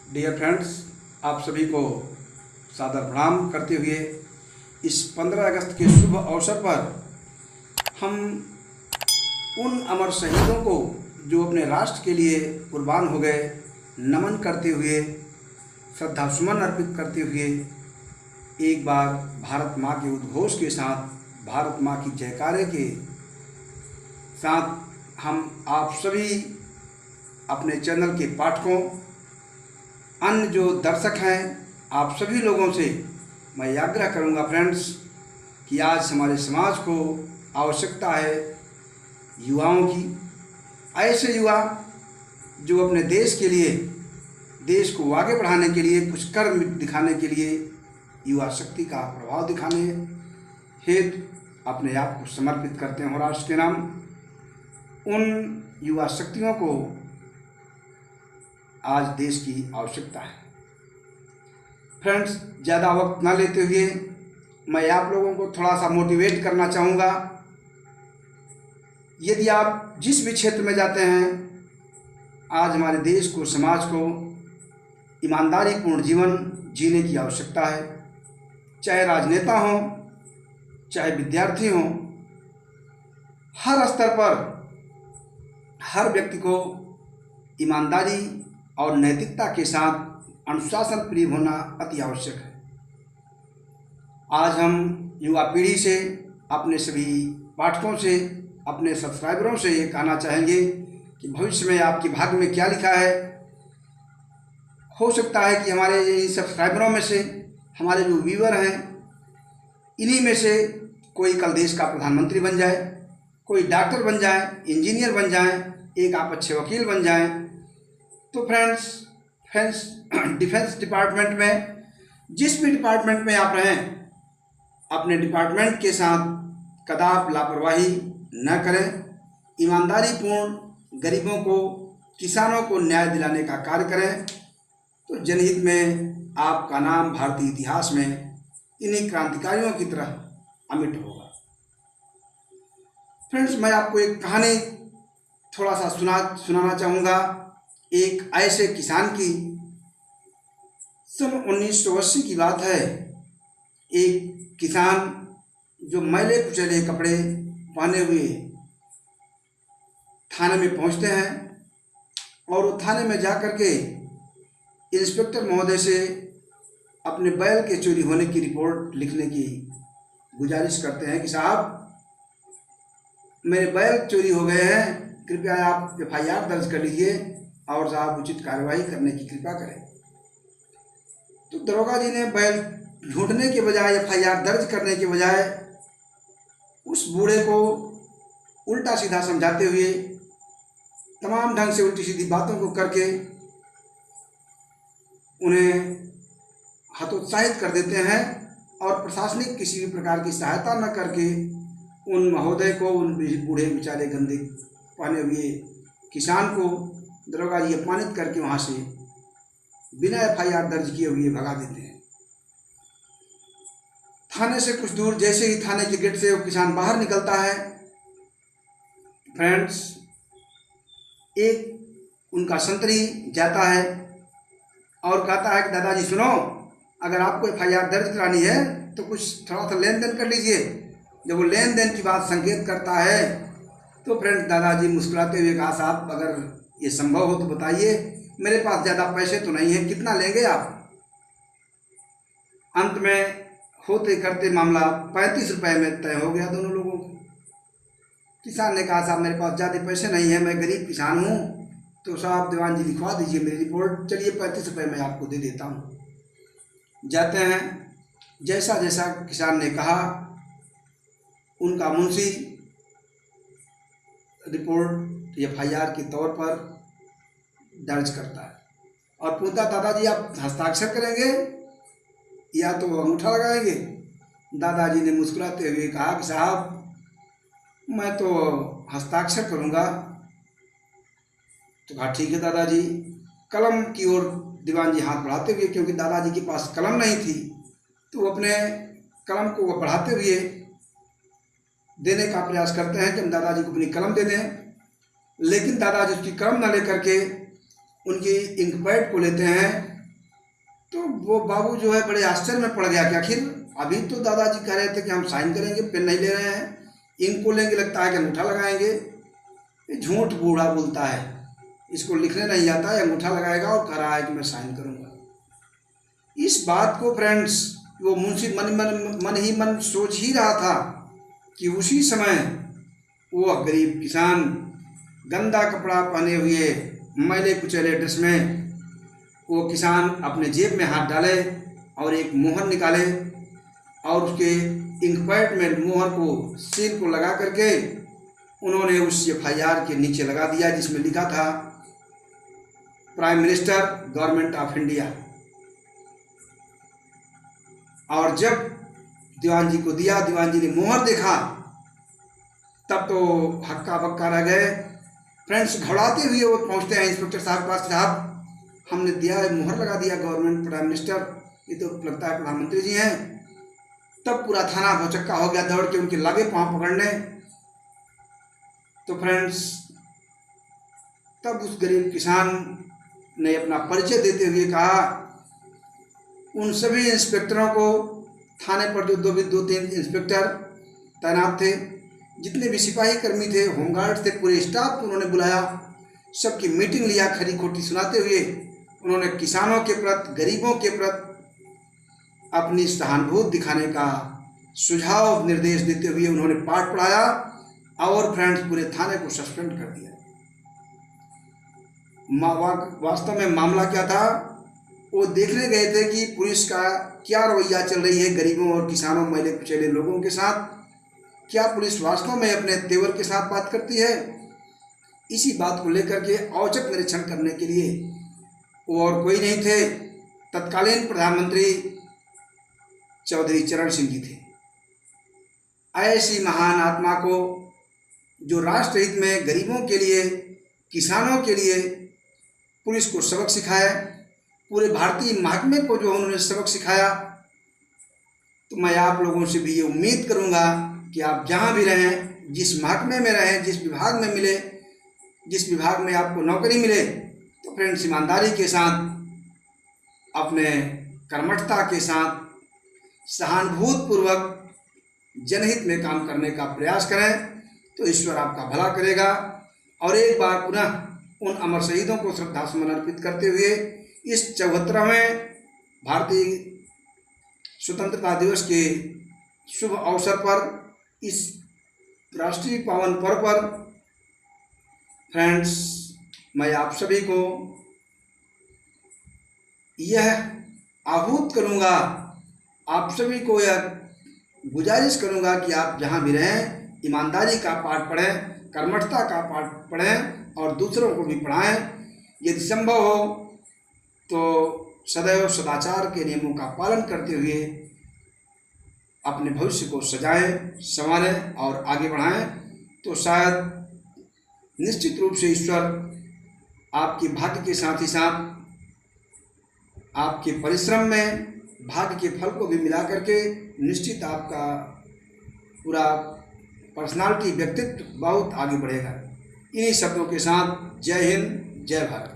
Dear friends, आप सभी को सादर प्रणाम करते हुए इस 15 अगस्त के शुभ अवसर पर हम उन अमर शहीदों को जो अपने राष्ट्र के लिए कुर्बान हो गए नमन करते हुए, श्रद्धा सुमन अर्पित करते हुए एक बार भारत माँ के उद्घोष के साथ, भारत माँ की जयकारे के साथ हम आप सभी अपने चैनल के पाठकों, अन्य जो दर्शक हैं, आप सभी लोगों से मैं आग्रह करूंगा फ्रेंड्स कि आज हमारे समाज को आवश्यकता है युवाओं की। ऐसे युवा जो अपने देश के लिए, देश को आगे बढ़ाने के लिए, कुछ कर दिखाने के लिए, युवा शक्ति का प्रभाव दिखाने हेतु अपने आप को समर्पित करते हैं राष्ट्र के नाम। उन युवा शक्तियों को आज देश की आवश्यकता है। फ्रेंड्स, ज़्यादा वक्त ना लेते हुए मैं आप लोगों को थोड़ा सा मोटिवेट करना चाहूँगा। यदि आप जिस भी क्षेत्र में जाते हैं, आज हमारे देश को, समाज को ईमानदारीपूर्ण जीवन जीने की आवश्यकता है। चाहे राजनेता हों, चाहे विद्यार्थी हों, हर स्तर पर हर व्यक्ति को ईमानदारी और नैतिकता के साथ अनुशासन प्रिय होना अति आवश्यक है। आज हम युवा पीढ़ी से, अपने सभी पाठकों से, अपने सब्सक्राइबरों से ये कहना चाहेंगे कि भविष्य में आपके भाग्य में क्या लिखा है। हो सकता है कि हमारे इन सब्सक्राइबरों में से, हमारे जो व्यूअर हैं, इन्हीं में से कोई कल देश का प्रधानमंत्री बन जाए, कोई डॉक्टर बन जाए, इंजीनियर बन जाए, एक आप अच्छे वकील बन जाएं। तो फ्रेंड्स डिफेंस डिपार्टमेंट में, जिस भी डिपार्टमेंट में आप रहें, अपने डिपार्टमेंट के साथ कदाप लापरवाही न करें। ईमानदारीपूर्ण गरीबों को, किसानों को न्याय दिलाने का कार्य करें। तो जनहित में आपका नाम भारतीय इतिहास में इन्हीं क्रांतिकारियों की तरह अमिट होगा। फ्रेंड्स, मैं आपको एक कहानी थोड़ा सा सुनाना चाहूँगा। एक ऐसे किसान की, सन 1980 की बात है। एक किसान जो मैले कुचले कपड़े पहने हुए थाने में पहुंचते हैं और वो थाने में जा कर के इंस्पेक्टर महोदय से अपने बैल के चोरी होने की रिपोर्ट लिखने की गुजारिश करते हैं कि साहब, मेरे बैल चोरी हो गए हैं, कृपया आप FIR दर्ज कर लीजिए और साहब उचित कार्रवाई करने की कृपा करें। तो दरोगा जी ने बैल ढूंढने के बजाय, FIR दर्ज करने के बजाय उस बूढ़े को उल्टा सीधा समझाते हुए, तमाम ढंग से उल्टी सीधी बातों को करके उन्हें हतोत्साहित कर देते हैं और प्रशासनिक किसी भी प्रकार की सहायता न करके उन महोदय को, उन बूढ़े बेचारे गंदे पहने हुए किसान को दरोगा जी अपमानित करके वहाँ से बिना FIR दर्ज किए हुए भगा देते हैं। थाने से कुछ दूर जैसे ही थाने के गेट से वो किसान बाहर निकलता है, फ्रेंड्स, एक उनका संतरी जाता है और कहता है कि दादाजी सुनो, अगर आपको FIR दर्ज करानी है तो कुछ थोड़ा सा लेन देन कर लीजिए। जब वो लेन देन की बात संकेत करता है तो फ्रेंड्स, दादाजी मुस्कुराते हुए कहा, साहब अगर ये संभव हो तो बताइए, मेरे पास ज़्यादा पैसे तो नहीं है, कितना लेंगे आप। अंत में होते करते मामला 35 रुपये में तय हो गया दोनों लोगों को। किसान ने कहा, साहब मेरे पास ज़्यादा पैसे नहीं है, मैं गरीब किसान हूँ, तो साहब दीवान जी लिखवा दीजिए मेरी रिपोर्ट, चलिए 35 रुपये में आपको दे देता हूँ। जाते हैं, जैसा जैसा किसान ने कहा, उनका मुंशी रिपोर्ट FIR के तौर पर दर्ज करता है और पूछता, दादाजी आप हस्ताक्षर करेंगे या तो अंगूठा लगाएंगे। दादाजी ने मुस्कुराते हुए कहा कि साहब मैं तो हस्ताक्षर करूंगा। तो कहा ठीक है दादाजी। कलम की ओर दीवान जी हाथ बढ़ाते हुए, क्योंकि दादाजी के पास कलम नहीं थी, तो वो अपने कलम को बढ़ाते हुए देने का प्रयास करते हैं कि हम दादाजी को अपनी कलम दे दें। लेकिन दादाजी उसकी कलम न लेकर के उनकी इंक पैड को लेते हैं तो वो बाबू जो है बड़े आश्चर्य में पड़ गया कि आखिर अभी तो दादाजी कह रहे थे कि हम साइन करेंगे, पेन नहीं ले रहे हैं, इंक को लेंगे, लगता है कि अंगूठा लगाएंगे। ये झूठ बूढ़ा बोलता है, इसको लिखने नहीं आता है, अंगूठा लगाएगा और कह रहा है कि मैं साइन करूंगा। इस बात को फ्रेंड्स वो मुंशी मन ही मन सोच ही रहा था कि उसी समय वो गरीब किसान गंदा कपड़ा पहने हुए मैले कुचैले ड्रेस में वो किसान अपने जेब में हाथ डाले और एक मोहर निकाले और उसके इंकपैड में मोहर को सील को लगा करके उन्होंने उस FIR के नीचे लगा दिया जिसमें लिखा था prime minister government of India. और जब दीवान जी को दिया, दीवान जी ने मोहर देखा, तब तो हक्का बक्का रह गए। फ्रेंड्स घबराते हुए वो पहुंचते हैं इंस्पेक्टर साहब के पास, साहब हमने दिया है, मोहर लगा दिया गवर्नमेंट प्राइम मिनिस्टर, ये तो लगता है प्रधानमंत्री जी हैं। तब पूरा थाना भौचक्का हो गया, दौड़ के उनके लागे पांव पकड़ने। तो फ्रेंड्स तब उस गरीब किसान ने अपना परिचय देते हुए कहा, उन सभी इंस्पेक्टरों को थाने पर जो दो तीन इंस्पेक्टर तैनात थे, जितने भी सिपाही कर्मी थे, होमगार्ड थे, पूरे स्टाफ को उन्होंने बुलाया, सबकी मीटिंग लिया। खरी खोटी सुनाते हुए उन्होंने किसानों के प्रति, गरीबों के प्रति अपनी सहानुभूति दिखाने का सुझाव निर्देश देते हुए उन्होंने पाठ पढ़ाया और फ्रेंड्स पूरे थाने को सस्पेंड कर दिया। वास्तव में मामला क्या था, वो देखने गए थे कि पुलिस का क्या रवैया चल रही है गरीबों और किसानों, मैले कुचैले लोगों के साथ। क्या पुलिस वास्तव में अपने तेवर के साथ बात करती है? इसी बात को लेकर के औचक निरीक्षण करने के लिए वो और कोई नहीं थे, तत्कालीन प्रधानमंत्री चौधरी चरण सिंह जी थे। ऐसी महान आत्मा को जो राष्ट्रहित में गरीबों के लिए, किसानों के लिए पुलिस को सबक सिखाया, पूरे भारतीय महकमे को जो उन्होंने सबक सिखाया, तो मैं आप लोगों से भी ये उम्मीद करूंगा कि आप जहाँ भी रहें, जिस महकमे में रहें, जिस विभाग में मिले, जिस विभाग में आपको नौकरी मिले, तो फ्रेंड्स ईमानदारी के साथ, अपने कर्मठता के साथ, सहानुभूतिपूर्वक जनहित में काम करने का प्रयास करें, तो ईश्वर आपका भला करेगा। और एक बार पुनः उन अमर शहीदों को श्रद्धा सुमन अर्पित करते हुए इस 74वें भारतीय स्वतंत्रता दिवस के शुभ अवसर पर, इस राष्ट्रीय पावन पर्व पर फ्रेंड्स मैं आप सभी को यह आहूत करूंगा, आप सभी को यह गुजारिश करूंगा कि आप जहां भी रहें ईमानदारी का पाठ पढ़ें, कर्मठता का पाठ पढ़ें और दूसरों को भी पढ़ाएं। यदि संभव हो तो सदैव सदाचार के नियमों का पालन करते हुए अपने भविष्य को सजाएं, संवारें और आगे बढ़ाएं, तो शायद निश्चित रूप से ईश्वर आपके भाग्य के साथ ही साथ आपके परिश्रम में भाग्य के फल को भी मिला करके निश्चित आपका पूरा पर्सनालिटी, व्यक्तित्व बहुत आगे बढ़ेगा। इन्हीं शब्दों के साथ जय हिंद, जय भारत।